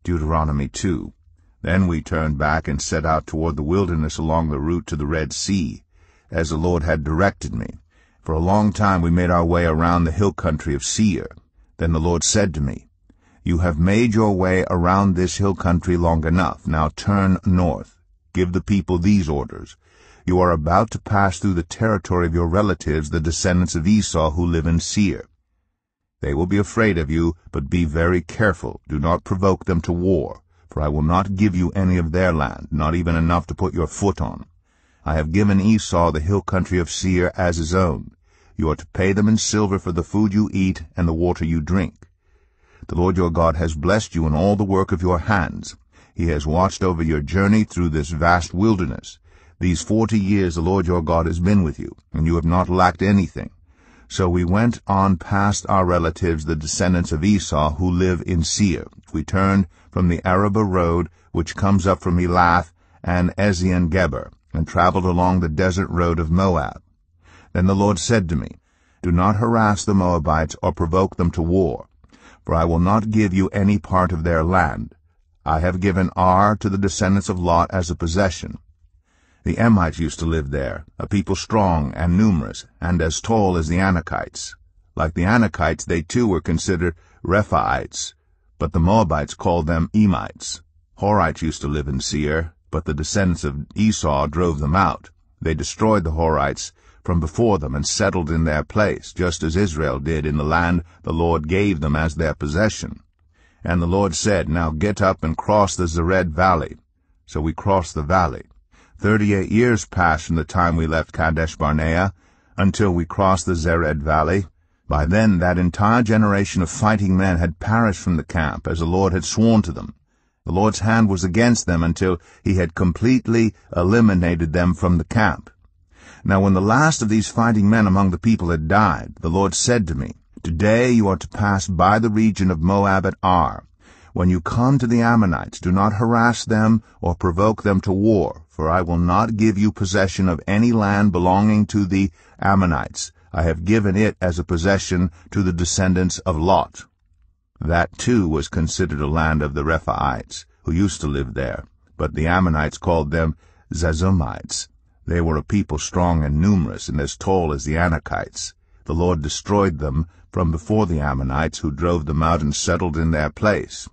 Deuteronomy 2. Then we turned back and set out toward the wilderness along the route to the Red Sea, as the Lord had directed me. For a long time we made our way around the hill country of Seir. Then the Lord said to me, "You have made your way around this hill country long enough. Now turn north. Give the people these orders. You are about to pass through the territory of your relatives, the descendants of Esau who live in Seir. They will be afraid of you, but be very careful. Do not provoke them to war, for I will not give you any of their land, not even enough to put your foot on. I have given Esau the hill country of Seir as his own. You are to pay them in silver for the food you eat and the water you drink. The Lord your God has blessed you in all the work of your hands. He has watched over your journey through this vast wilderness. These 40 years the Lord your God has been with you, and you have not lacked anything. So we went on past our relatives, the descendants of Esau, who live in Seir. We turned from the Arabah road, which comes up from Elath and Ezion-Geber, and traveled along the desert road of Moab. Then the Lord said to me, "Do not harass the Moabites or provoke them to war, for I will not give you any part of their land. I have given Ar to the descendants of Lot as a possession." The Emites used to live there, a people strong and numerous, and as tall as the Anakites. Like the Anakites, they too were considered Rephaites, but the Moabites called them Emites. Horites used to live in Seir, but the descendants of Esau drove them out. They destroyed the Horites from before them and settled in their place, just as Israel did in the land the Lord gave them as their possession. And the Lord said, "Now get up and cross the Zered valley." So we crossed the valley. 38 years passed from the time we left Kadesh-Barnea until we crossed the Zered valley. By then that entire generation of fighting men had perished from the camp, as the Lord had sworn to them. The Lord's hand was against them until he had completely eliminated them from the camp. Now when the last of these fighting men among the people had died, the Lord said to me, "Today you are to pass by the region of Moab at Ar. When you come to the Ammonites, do not harass them or provoke them to war, for I will not give you possession of any land belonging to the Ammonites. I have given it as a possession to the descendants of Lot." That too was considered a land of the Rephaites, who used to live there, but the Ammonites called them Zazumites. They were a people strong and numerous, and as tall as the Anakites. The Lord destroyed them from before the Ammonites, who drove them out and settled in their place.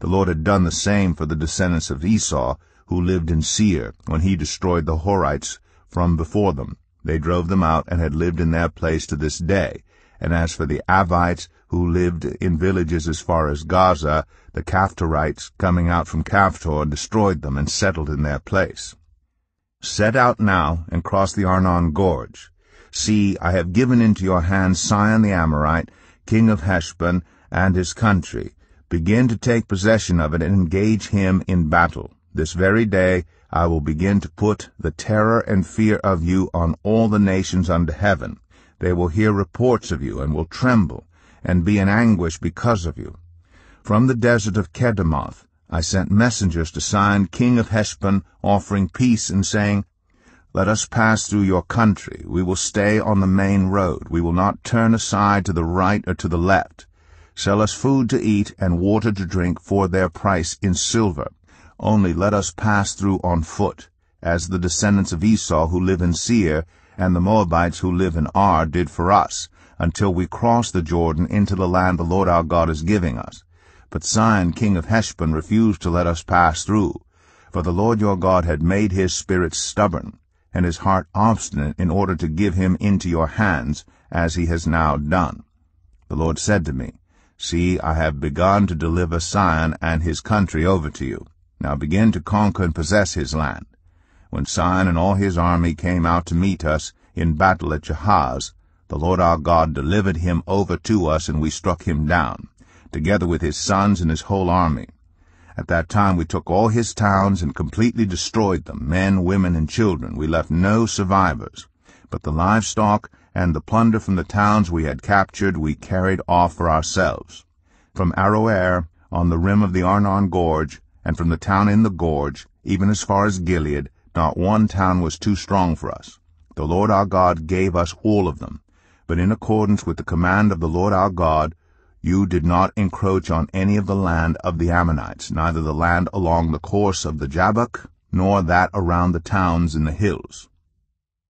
The Lord had done the same for the descendants of Esau, who lived in Seir, when he destroyed the Horites from before them. They drove them out and had lived in their place to this day. And as for the Avites, who lived in villages as far as Gaza, the Caphtorites, coming out from Caphtor, destroyed them and settled in their place. Set out now and cross the Arnon Gorge. See, I have given into your hands Sihon the Amorite, king of Heshbon, and his country. Begin to take possession of it and engage him in battle. This very day I will begin to put the terror and fear of you on all the nations under heaven. They will hear reports of you and will tremble and be in anguish because of you. From the desert of Kedemoth I sent messengers to Sihon, king of Heshbon, offering peace and saying, "Let us pass through your country. We will stay on the main road. We will not turn aside to the right or to the left. Sell us food to eat and water to drink for their price in silver. Only let us pass through on foot, as the descendants of Esau who live in Seir and the Moabites who live in Ar did for us, until we cross the Jordan into the land the Lord our God is giving us." But Sihon, king of Heshbon, refused to let us pass through, for the Lord your God had made his spirit stubborn, and his heart obstinate, in order to give him into your hands, as he has now done. The Lord said to me, "See, I have begun to deliver Sihon and his country over to you. Now begin to conquer and possess his land." When Sihon and all his army came out to meet us in battle at Jahaz, the Lord our God delivered him over to us, and we struck him down, together with his sons and his whole army. At that time we took all his towns and completely destroyed them, men, women, and children. We left no survivors. But the livestock and the plunder from the towns we had captured we carried off for ourselves. From Aroer, on the rim of the Arnon Gorge, and from the town in the gorge, even as far as Gilead, not one town was too strong for us. The Lord our God gave us all of them. But in accordance with the command of the Lord our God, You did not encroach on any of the land of the Ammonites, neither the land along the course of the Jabbok, nor that around the towns in the hills.